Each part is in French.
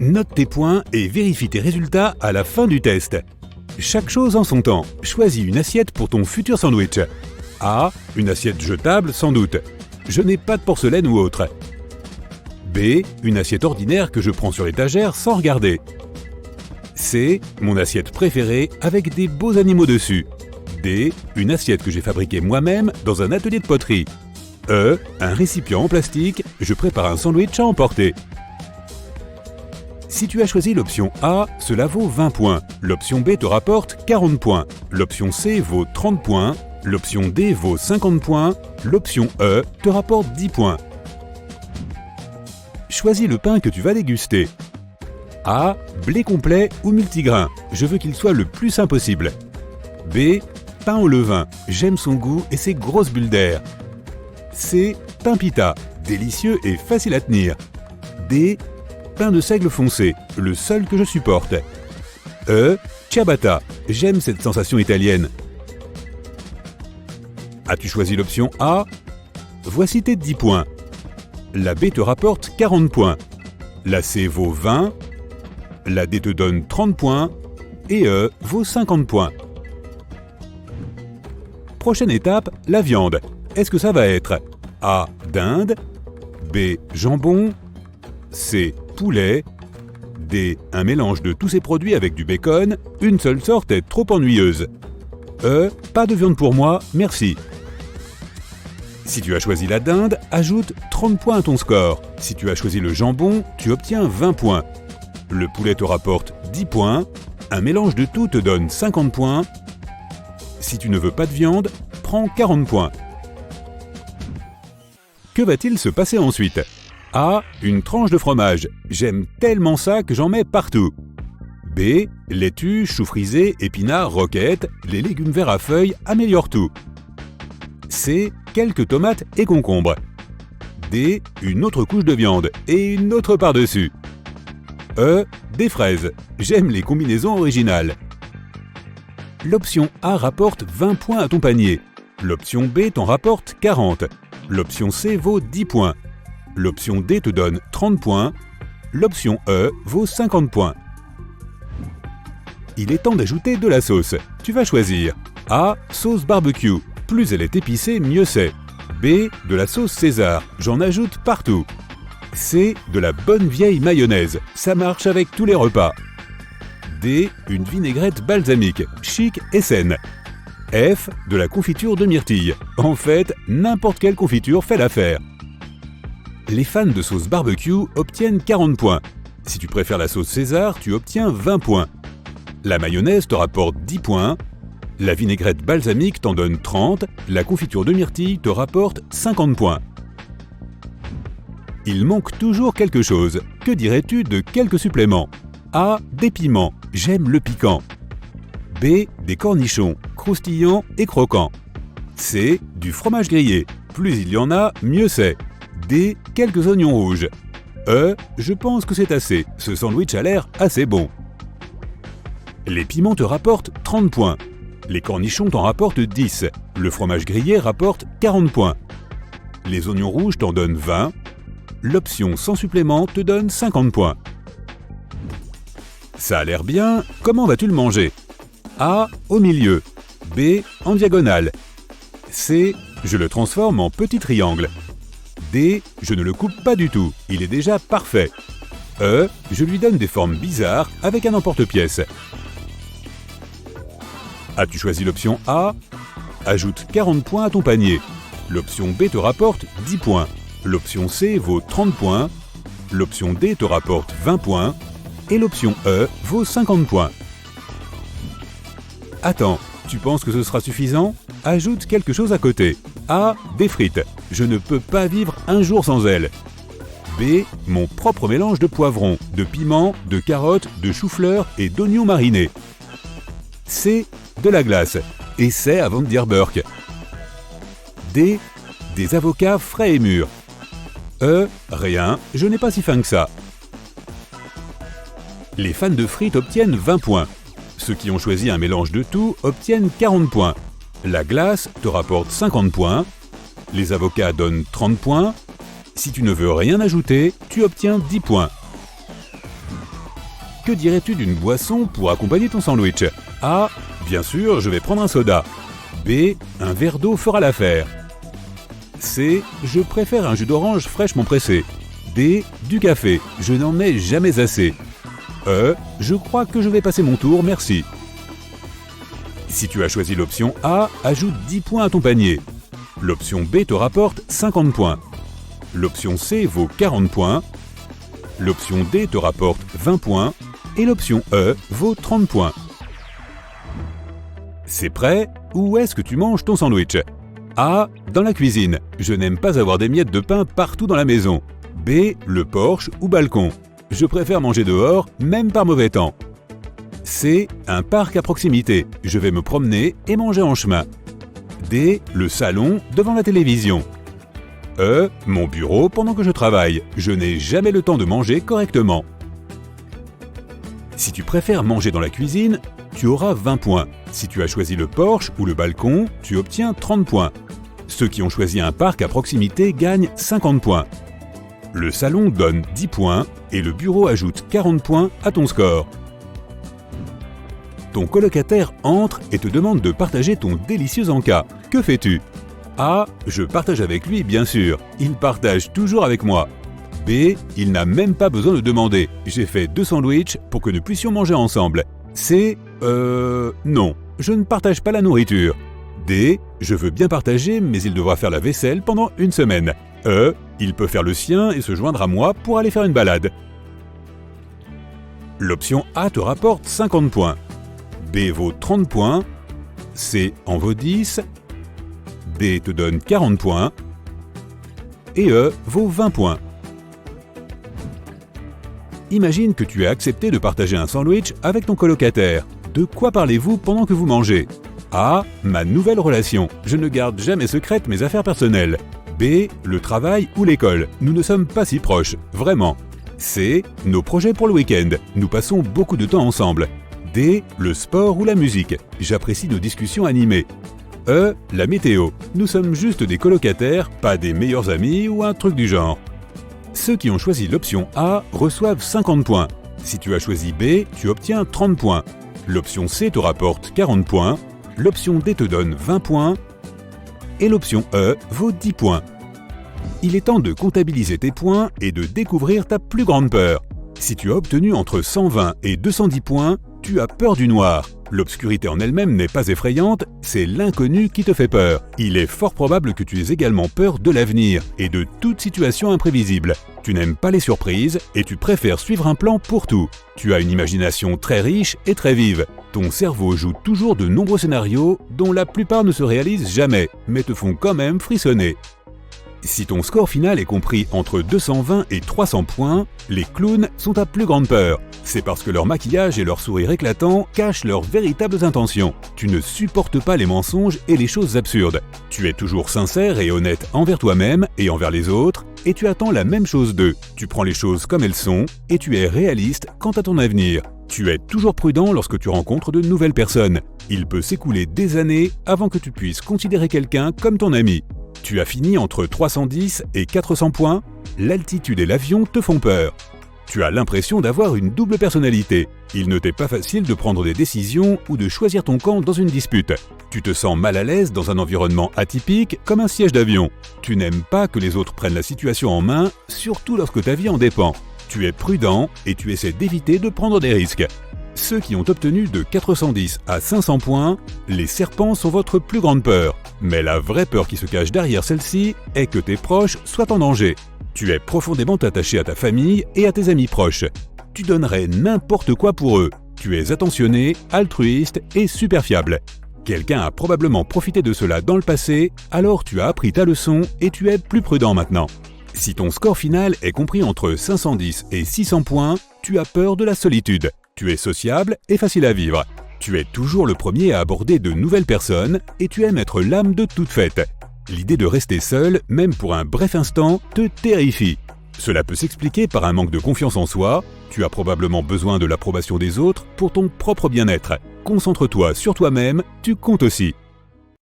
Note tes points et vérifie tes résultats à la fin du test. Chaque chose en son temps. Choisis une assiette pour ton futur sandwich. A. Une assiette jetable sans doute. Je n'ai pas de porcelaine ou autre. B. Une assiette ordinaire que je prends sur l'étagère sans regarder. C. Mon assiette préférée avec des beaux animaux dessus. D. Une assiette que j'ai fabriquée moi-même dans un atelier de poterie. E. Un récipient en plastique, je prépare un sandwich à emporter. Si tu as choisi l'option A, cela vaut 20 points. L'option B te rapporte 40 points. L'option C vaut 30 points. L'option D vaut 50 points. L'option E te rapporte 10 points. Choisis le pain que tu vas déguster. A. Blé complet ou multigrain. Je veux qu'il soit le plus sain possible. B. Pain au levain. J'aime son goût et ses grosses bulles d'air. C. Pain pita. Délicieux et facile à tenir. D. Pain de seigle foncé, le seul que je supporte. E. Ciabatta. J'aime cette sensation italienne. As-tu choisi l'option A? Voici tes 10 points. La B te rapporte 40 points. La C vaut 20. La D te donne 30 points. Et E vaut 50 points. Prochaine étape, la viande. Est-ce que ça va être A. Dinde. B. Jambon. C. Poulet. D. Un mélange de tous ces produits avec du bacon. Une seule sorte est trop ennuyeuse. E. Pas de viande pour moi, merci. Si tu as choisi la dinde, ajoute 30 points à ton score. Si tu as choisi le jambon, tu obtiens 20 points. Le poulet te rapporte 10 points. Un mélange de tout te donne 50 points. Si tu ne veux pas de viande, prends 40 points. Que va-t-il se passer ensuite? A. Une tranche de fromage. J'aime tellement ça que j'en mets partout. B. Laitue, chou frisé, épinards, roquettes, les légumes verts à feuilles améliorent tout. C. Quelques tomates et concombres. D. Une autre couche de viande et une autre par-dessus. E. Des fraises. J'aime les combinaisons originales. L'option A rapporte 20 points à ton panier. L'option B t'en rapporte 40. L'option C vaut 10 points. L'option D te donne 30 points. L'option E vaut 50 points. Il est temps d'ajouter de la sauce. Tu vas choisir A. Sauce barbecue. Plus elle est épicée, mieux c'est. B. De la sauce César. J'en ajoute partout. C. De la bonne vieille mayonnaise. Ça marche avec tous les repas. D. Une vinaigrette balsamique. Chic et saine. F. De la confiture de myrtille. En fait, n'importe quelle confiture fait l'affaire. Les fans de sauce barbecue obtiennent 40 points. Si tu préfères la sauce César, tu obtiens 20 points. La mayonnaise te rapporte 10 points. La vinaigrette balsamique t'en donne 30. La confiture de myrtille te rapporte 50 points. Il manque toujours quelque chose. Que dirais-tu de quelques suppléments? A. Des piments. J'aime le piquant. B. Des cornichons, croustillants et croquants. C. Du fromage grillé. Plus il y en a, mieux c'est. D. Quelques oignons rouges. E. Je pense que c'est assez. Ce sandwich a l'air assez bon. Les piments te rapportent 30 points. Les cornichons t'en rapportent 10. Le fromage grillé rapporte 40 points. Les oignons rouges t'en donnent 20. L'option sans supplément te donne 50 points. Ça a l'air bien, comment vas-tu le manger? A. Au milieu. B. En diagonale. C. Je le transforme en petit triangle. D. Je ne le coupe pas du tout, il est déjà parfait. E. Je lui donne des formes bizarres avec un emporte-pièce. As-tu choisi l'option A? Ajoute 40 points à ton panier. L'option B te rapporte 10 points. L'option C vaut 30 points. L'option D te rapporte 20 points. Et l'option E vaut 50 points. Attends, tu penses que ce sera suffisant? Ajoute quelque chose à côté. A. Des frites. Je ne peux pas vivre un jour sans elles. B. Mon propre mélange de poivrons, de piments, de carottes, de chou-fleur et d'oignons marinés. C. De la glace. Essaie avant de dire Burke. D. Des avocats frais et mûrs. E. Rien, je n'ai pas si faim que ça. Les fans de frites obtiennent 20 points. Ceux qui ont choisi un mélange de tout obtiennent 40 points. La glace te rapporte 50 points. Les avocats donnent 30 points. Si tu ne veux rien ajouter, tu obtiens 10 points. Que dirais-tu d'une boisson pour accompagner ton sandwich? A. Bien sûr, je vais prendre un soda. B. Un verre d'eau fera l'affaire. C. Je préfère un jus d'orange fraîchement pressé. D. Du café, je n'en ai jamais assez. E. Je crois que je vais passer mon tour, merci. Si tu as choisi l'option A, ajoute 10 points à ton panier. L'option B te rapporte 50 points. L'option C vaut 40 points. L'option D te rapporte 20 points. Et l'option E vaut 30 points. C'est prêt? Où est-ce que tu manges ton sandwich? A. Dans la cuisine. Je n'aime pas avoir des miettes de pain partout dans la maison. B. Le porche ou balcon. Je préfère manger dehors, même par mauvais temps. C. Un parc à proximité. Je vais me promener et manger en chemin. D. Le salon devant la télévision. E. Mon bureau pendant que je travaille. Je n'ai jamais le temps de manger correctement. Si tu préfères manger dans la cuisine, tu auras 20 points. Si tu as choisi le porche ou le balcon, tu obtiens 30 points. Ceux qui ont choisi un parc à proximité gagnent 50 points. Le salon donne 10 points et le bureau ajoute 40 points à ton score. Ton colocataire entre et te demande de partager ton délicieux encas. Que fais-tu? A. Je partage avec lui, bien sûr. Il partage toujours avec moi. B. Il n'a même pas besoin de demander. J'ai fait 2 sandwichs pour que nous puissions manger ensemble. C. Non, je ne partage pas la nourriture. D. Je veux bien partager, mais il devra faire la vaisselle pendant une semaine. E. Il peut faire le sien et se joindre à moi pour aller faire une balade. L'option A te rapporte 50 points. B vaut 30 points. C en vaut 10. D te donne 40 points. Et E vaut 20 points. Imagine que tu as accepté de partager un sandwich avec ton colocataire. De quoi parlez-vous pendant que vous mangez? A. Ma nouvelle relation. Je ne garde jamais secrètes mes affaires personnelles. B. Le travail ou l'école. Nous ne sommes pas si proches, vraiment. C. Nos projets pour le week-end. Nous passons beaucoup de temps ensemble. D. Le sport ou la musique. J'apprécie nos discussions animées. E. La météo. Nous sommes juste des colocataires, pas des meilleurs amis ou un truc du genre. Ceux qui ont choisi l'option A reçoivent 50 points. Si tu as choisi B, tu obtiens 30 points. L'option C te rapporte 40 points. L'option D te donne 20 points. Et l'option E vaut 10 points. Il est temps de comptabiliser tes points et de découvrir ta plus grande peur. Si tu as obtenu entre 120 et 210 points, tu as peur du noir. L'obscurité en elle-même n'est pas effrayante, c'est l'inconnu qui te fait peur. Il est fort probable que tu aies également peur de l'avenir et de toute situation imprévisible. Tu n'aimes pas les surprises et tu préfères suivre un plan pour tout. Tu as une imagination très riche et très vive. Ton cerveau joue toujours de nombreux scénarios dont la plupart ne se réalisent jamais, mais te font quand même frissonner. Si ton score final est compris entre 220 et 300 points, les clowns sont ta plus grande peur. C'est parce que leur maquillage et leur sourire éclatant cachent leurs véritables intentions. Tu ne supportes pas les mensonges et les choses absurdes. Tu es toujours sincère et honnête envers toi-même et envers les autres, et tu attends la même chose d'eux. Tu prends les choses comme elles sont, et tu es réaliste quant à ton avenir. Tu es toujours prudent lorsque tu rencontres de nouvelles personnes. Il peut s'écouler des années avant que tu puisses considérer quelqu'un comme ton ami. Tu as fini entre 310 et 400 points, l'altitude et l'avion te font peur. Tu as l'impression d'avoir une double personnalité. Il ne t'est pas facile de prendre des décisions ou de choisir ton camp dans une dispute. Tu te sens mal à l'aise dans un environnement atypique comme un siège d'avion. Tu n'aimes pas que les autres prennent la situation en main, surtout lorsque ta vie en dépend. Tu es prudent et tu essaies d'éviter de prendre des risques. Ceux qui ont obtenu de 410 à 500 points, les serpents sont votre plus grande peur. Mais la vraie peur qui se cache derrière celle-ci est que tes proches soient en danger. Tu es profondément attaché à ta famille et à tes amis proches. Tu donnerais n'importe quoi pour eux. Tu es attentionné, altruiste et super fiable. Quelqu'un a probablement profité de cela dans le passé, alors tu as appris ta leçon et tu es plus prudent maintenant. Si ton score final est compris entre 510 et 600 points, tu as peur de la solitude. Tu es sociable et facile à vivre. Tu es toujours le premier à aborder de nouvelles personnes et tu aimes être l'âme de toute fête. L'idée de rester seul, même pour un bref instant, te terrifie. Cela peut s'expliquer par un manque de confiance en soi. Tu as probablement besoin de l'approbation des autres pour ton propre bien-être. Concentre-toi sur toi-même, tu comptes aussi.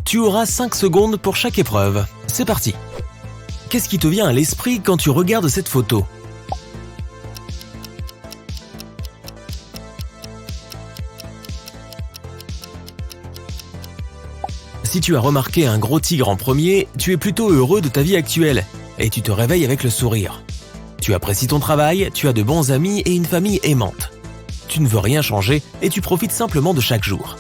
Tu auras 5 secondes pour chaque épreuve. C'est parti. Qu'est-ce qui te vient à l'esprit quand tu regardes cette photo ? Si tu as remarqué un gros tigre en premier, tu es plutôt heureux de ta vie actuelle et tu te réveilles avec le sourire. Tu apprécies ton travail, tu as de bons amis et une famille aimante. Tu ne veux rien changer et tu profites simplement de chaque jour.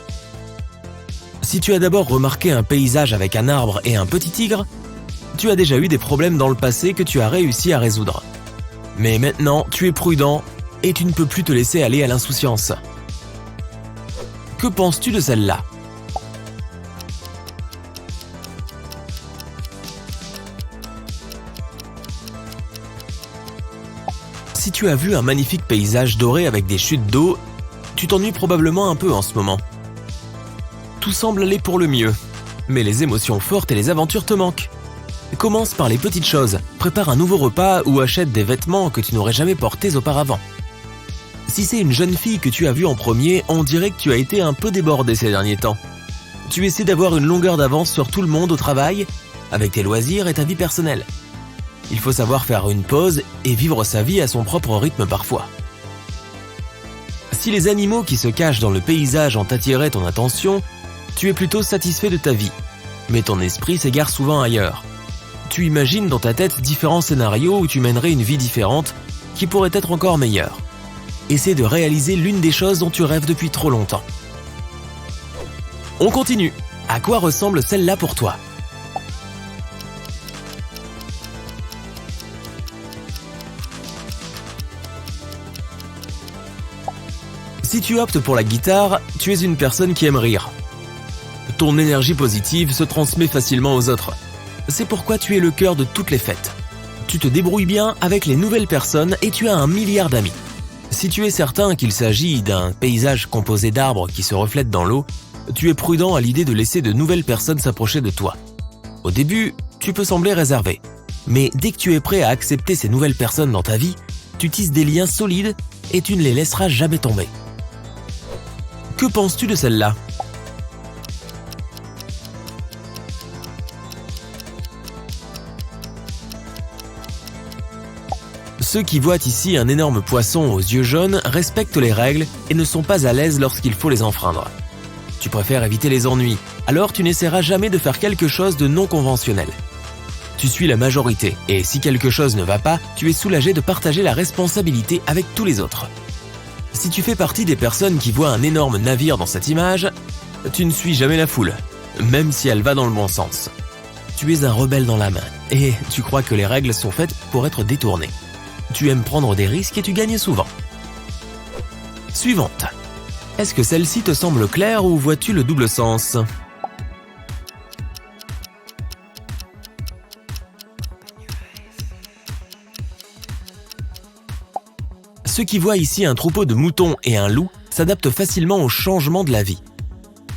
Si tu as d'abord remarqué un paysage avec un arbre et un petit tigre, tu as déjà eu des problèmes dans le passé que tu as réussi à résoudre. Mais maintenant, tu es prudent et tu ne peux plus te laisser aller à l'insouciance. Que penses-tu de celle-là ? Si tu as vu un magnifique paysage doré avec des chutes d'eau, tu t'ennuies probablement un peu en ce moment. Tout semble aller pour le mieux, mais les émotions fortes et les aventures te manquent. Commence par les petites choses, prépare un nouveau repas ou achète des vêtements que tu n'aurais jamais portés auparavant. Si c'est une jeune fille que tu as vue en premier, on dirait que tu as été un peu débordé ces derniers temps. Tu essaies d'avoir une longueur d'avance sur tout le monde au travail, avec tes loisirs et ta vie personnelle. Il faut savoir faire une pause et vivre sa vie à son propre rythme parfois. Si les animaux qui se cachent dans le paysage ont attiré ton attention, tu es plutôt satisfait de ta vie, mais ton esprit s'égare souvent ailleurs. Tu imagines dans ta tête différents scénarios où tu mènerais une vie différente qui pourrait être encore meilleure. Essaie de réaliser l'une des choses dont tu rêves depuis trop longtemps. On continue. À quoi ressemble celle-là pour toi ? Si tu optes pour la guitare, tu es une personne qui aime rire. Ton énergie positive se transmet facilement aux autres. C'est pourquoi tu es le cœur de toutes les fêtes. Tu te débrouilles bien avec les nouvelles personnes et tu as 1 milliard d'amis. Si tu es certain qu'il s'agit d'un paysage composé d'arbres qui se reflètent dans l'eau, tu es prudent à l'idée de laisser de nouvelles personnes s'approcher de toi. Au début, tu peux sembler réservé. Mais dès que tu es prêt à accepter ces nouvelles personnes dans ta vie, tu tisses des liens solides et tu ne les laisseras jamais tomber. Que penses-tu de celle-là ? Ceux qui voient ici un énorme poisson aux yeux jaunes respectent les règles et ne sont pas à l'aise lorsqu'il faut les enfreindre. Tu préfères éviter les ennuis, alors tu n'essaieras jamais de faire quelque chose de non conventionnel. Tu suis la majorité et si quelque chose ne va pas, tu es soulagé de partager la responsabilité avec tous les autres. Si tu fais partie des personnes qui voient un énorme navire dans cette image, tu ne suis jamais la foule, même si elle va dans le bon sens. Tu es un rebelle dans l'âme et tu crois que les règles sont faites pour être détournées. Tu aimes prendre des risques et tu gagnes souvent. Suivante. Est-ce que celle-ci te semble claire ou vois-tu le double sens ? Ceux qui voient ici un troupeau de moutons et un loup s'adaptent facilement au changement de la vie.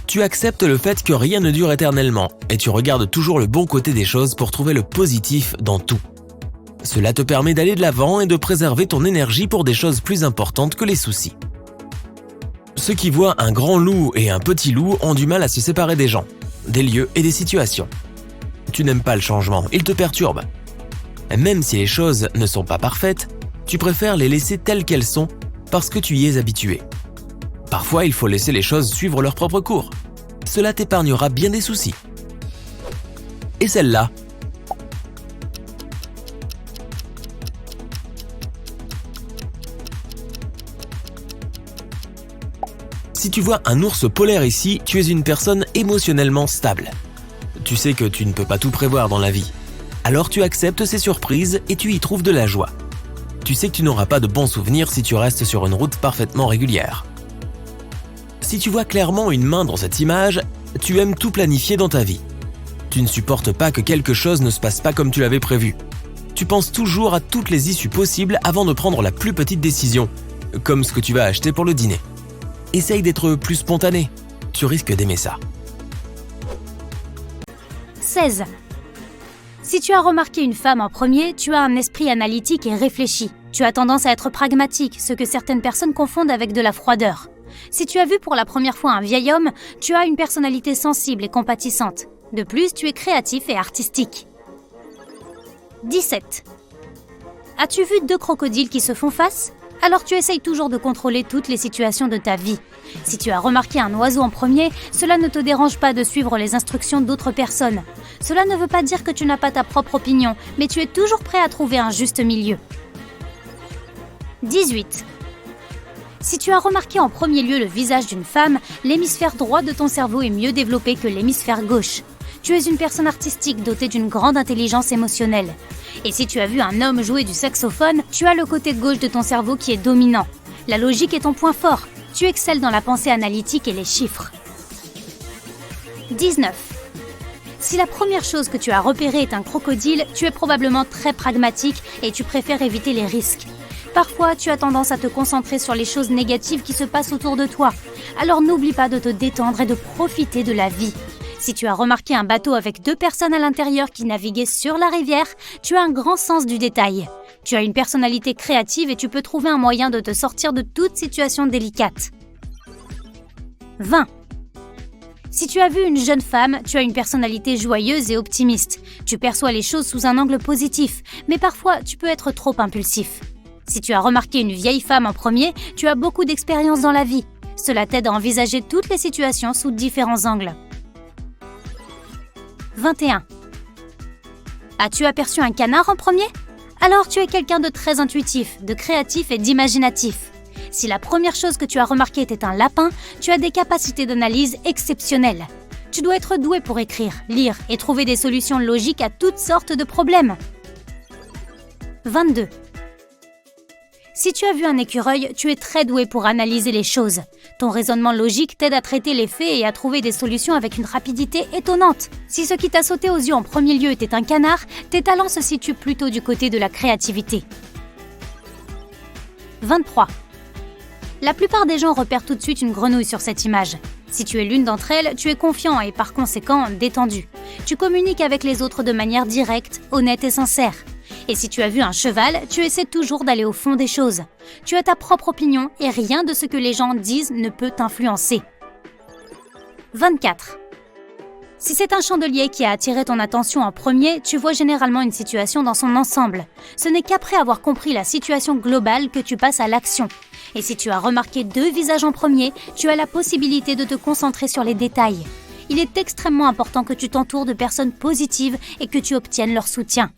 Tu acceptes le fait que rien ne dure éternellement et tu regardes toujours le bon côté des choses pour trouver le positif dans tout. Cela te permet d'aller de l'avant et de préserver ton énergie pour des choses plus importantes que les soucis. Ceux qui voient un grand loup et un petit loup ont du mal à se séparer des gens, des lieux et des situations. Tu n'aimes pas le changement, il te perturbe. Même si les choses ne sont pas parfaites, tu préfères les laisser telles qu'elles sont parce que tu y es habitué. Parfois, il faut laisser les choses suivre leur propre cours. Cela t'épargnera bien des soucis. Et celle-là ? Si tu vois un ours polaire ici, tu es une personne émotionnellement stable. Tu sais que tu ne peux pas tout prévoir dans la vie. Alors tu acceptes ces surprises et tu y trouves de la joie. Tu sais que tu n'auras pas de bons souvenirs si tu restes sur une route parfaitement régulière. Si tu vois clairement une main dans cette image, tu aimes tout planifier dans ta vie. Tu ne supportes pas que quelque chose ne se passe pas comme tu l'avais prévu. Tu penses toujours à toutes les issues possibles avant de prendre la plus petite décision, comme ce que tu vas acheter pour le dîner. Essaye d'être plus spontané, tu risques d'aimer ça. 16. Si tu as remarqué une femme en premier, tu as un esprit analytique et réfléchi. Tu as tendance à être pragmatique, ce que certaines personnes confondent avec de la froideur. Si tu as vu pour la première fois un vieil homme, tu as une personnalité sensible et compatissante. De plus, tu es créatif et artistique. 17. As-tu vu 2 crocodiles qui se font face ? Alors tu essayes toujours de contrôler toutes les situations de ta vie. Si tu as remarqué un oiseau en premier, cela ne te dérange pas de suivre les instructions d'autres personnes. Cela ne veut pas dire que tu n'as pas ta propre opinion, mais tu es toujours prêt à trouver un juste milieu. 18. Si tu as remarqué en premier lieu le visage d'une femme, l'hémisphère droit de ton cerveau est mieux développé que l'hémisphère gauche. Tu es une personne artistique dotée d'une grande intelligence émotionnelle. Et si tu as vu un homme jouer du saxophone, tu as le côté gauche de ton cerveau qui est dominant. La logique est ton point fort. Tu excelles dans la pensée analytique et les chiffres. 19. Si la première chose que tu as repérée est un crocodile, tu es probablement très pragmatique et tu préfères éviter les risques. Parfois, tu as tendance à te concentrer sur les choses négatives qui se passent autour de toi. Alors n'oublie pas de te détendre et de profiter de la vie. Si tu as remarqué un bateau avec 2 personnes à l'intérieur qui naviguaient sur la rivière, tu as un grand sens du détail. Tu as une personnalité créative et tu peux trouver un moyen de te sortir de toute situation délicate. 20. Si tu as vu une jeune femme, tu as une personnalité joyeuse et optimiste. Tu perçois les choses sous un angle positif, mais parfois tu peux être trop impulsif. Si tu as remarqué une vieille femme en premier, tu as beaucoup d'expérience dans la vie. Cela t'aide à envisager toutes les situations sous différents angles. 21. As-tu aperçu un canard en premier ? Alors tu es quelqu'un de très intuitif, de créatif et d'imaginatif. Si la première chose que tu as remarqué était un lapin, tu as des capacités d'analyse exceptionnelles. Tu dois être doué pour écrire, lire et trouver des solutions logiques à toutes sortes de problèmes. 22. Si tu as vu un écureuil, tu es très doué pour analyser les choses. Ton raisonnement logique t'aide à traiter les faits et à trouver des solutions avec une rapidité étonnante. Si ce qui t'a sauté aux yeux en premier lieu était un canard, tes talents se situent plutôt du côté de la créativité. 23. La plupart des gens repèrent tout de suite une grenouille sur cette image. Si tu es l'une d'entre elles, tu es confiant et par conséquent détendu. Tu communiques avec les autres de manière directe, honnête et sincère. Et si tu as vu un cheval, tu essaies toujours d'aller au fond des choses. Tu as ta propre opinion et rien de ce que les gens disent ne peut t'influencer. 24. Si c'est un chandelier qui a attiré ton attention en premier, tu vois généralement une situation dans son ensemble. Ce n'est qu'après avoir compris la situation globale que tu passes à l'action. Et si tu as remarqué 2 visages en premier, tu as la possibilité de te concentrer sur les détails. Il est extrêmement important que tu t'entoures de personnes positives et que tu obtiennes leur soutien.